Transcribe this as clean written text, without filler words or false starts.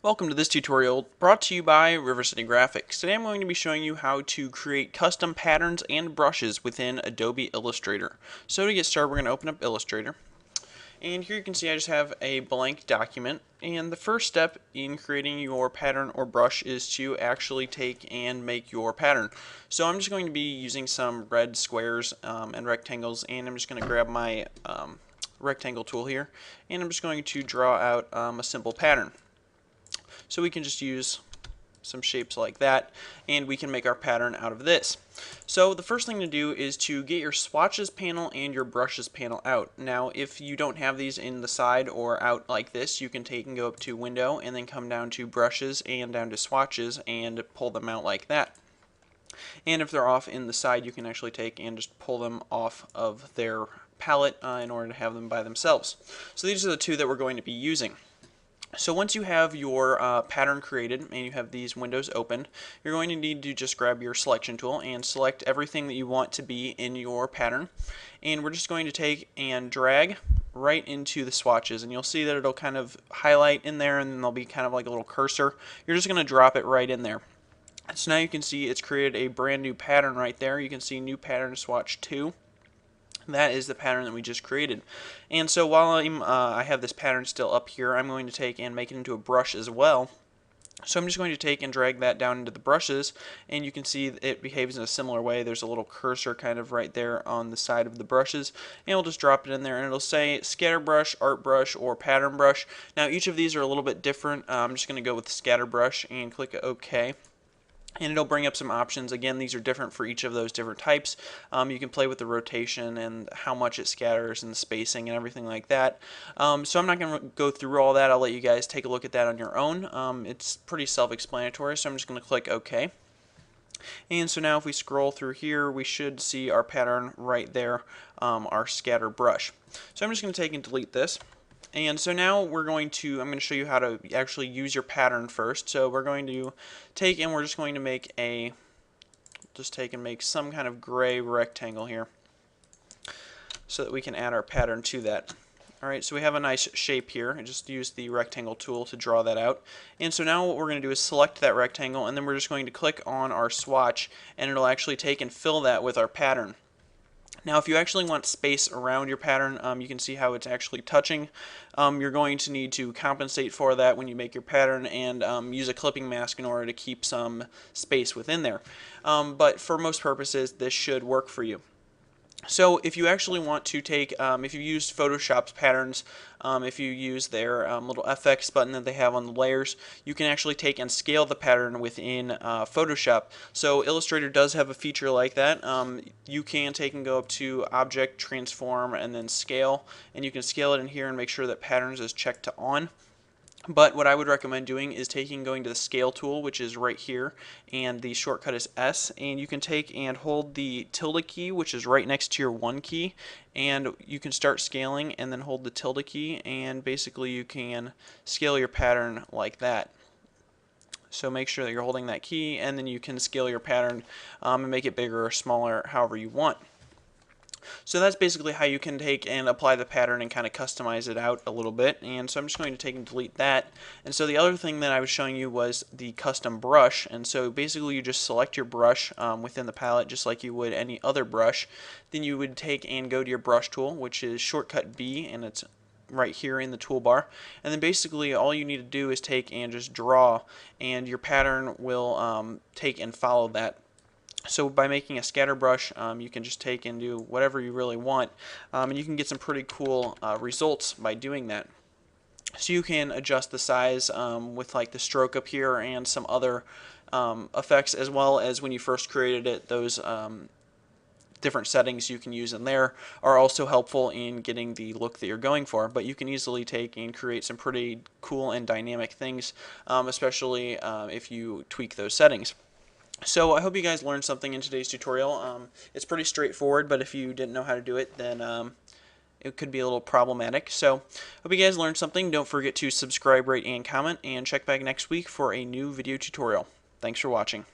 Welcome to this tutorial brought to you by River City Graphics. Today I'm going to be showing you how to create custom patterns and brushes within Adobe Illustrator. So to get started, we're going to open up Illustrator. And here you can see I just have a blank document. And the first step in creating your pattern or brush is to actually take and make your pattern. So I'm just going to be using some red squares and rectangles, and I'm just going to grab my rectangle tool here, and I'm just going to draw out a simple pattern. So we can just use some shapes like that, and we can make our pattern out of this. So the first thing to do is to get your swatches panel and your brushes panel out. Now if you don't have these in the side or out like this, you can take and go up to window and then come down to brushes and down to swatches and pull them out like that. And if they're off in the side, you can actually take and just pull them off of their palette in order to have them by themselves. So these are the two that we're going to be using. So once you have your pattern created and you have these windows open, you're going to need to just grab your selection tool and select everything that you want to be in your pattern. And we're just going to take and drag right into the swatches, and you'll see that it'll kind of highlight in there, and then there'll be kind of like a little cursor. You're just going to drop it right in there. So now you can see it's created a brand new pattern right there. You can see new pattern swatch 2. That is the pattern that we just created. And so while I have this pattern still up here, I'm going to take and make it into a brush as well. So I'm just going to take and drag that down into the brushes, and you can see it behaves in a similar way. There's a little cursor kind of right there on the side of the brushes, and we'll just drop it in there, and it'll say scatter brush, art brush, or pattern brush. Now each of these are a little bit different. I'm just going to go with scatter brush and click OK. And it'll bring up some options. Again, these are different for each of those different types. You can play with the rotation and how much it scatters and the spacing and everything like that. So I'm not going to go through all that. I'll let you guys take a look at that on your own. It's pretty self-explanatory, so I'm just going to click OK. And so now if we scroll through here, we should see our pattern right there, our scatter brush. So I'm just going to take and delete this. And so now I'm going to show you how to actually use your pattern first. So we're going to take and we're just going to make some kind of gray rectangle here so that we can add our pattern to that. Alright, so we have a nice shape here. I just used the rectangle tool to draw that out. And so now what we're going to do is select that rectangle, and then we're just going to click on our swatch, and it'll actually take and fill that with our pattern. Now if you actually want space around your pattern, you can see how it's actually touching. You're going to need to compensate for that when you make your pattern and use a clipping mask in order to keep some space within there. But for most purposes, this should work for you. So if you actually want to take, if you use Photoshop's patterns, if you use their little FX button that they have on the layers, you can actually take and scale the pattern within Photoshop. So Illustrator does have a feature like that. You can take and go up to Object, Transform, and then Scale, and you can scale it in here and make sure that Patterns is checked to On. But what I would recommend doing is going to the scale tool, which is right here, and the shortcut is S, and you can take and hold the tilde key, which is right next to your 1 key, and you can start scaling and then hold the tilde key, and basically you can scale your pattern like that. So make sure that you're holding that key, and then you can scale your pattern and make it bigger or smaller however you want. So that's basically how you can take and apply the pattern and kind of customize it out a little bit. And so I'm just going to take and delete that. And so the other thing that I was showing you was the custom brush. And so basically you just select your brush within the palette just like you would any other brush. Then you would take and go to your brush tool, which is shortcut B, and it's right here in the toolbar, and then basically all you need to do is take and just draw, and your pattern will take and follow that. So by making a scatter brush, you can just take and do whatever you really want, and you can get some pretty cool results by doing that. So you can adjust the size with like the stroke up here and some other effects, as well as when you first created it, those different settings you can use in there are also helpful in getting the look that you're going for. But you can easily take and create some pretty cool and dynamic things, especially if you tweak those settings. So I hope you guys learned something in today's tutorial. It's pretty straightforward, but if you didn't know how to do it, then it could be a little problematic. So hope you guys learned something. Don't forget to subscribe, rate, and comment, and check back next week for a new video tutorial. Thanks for watching.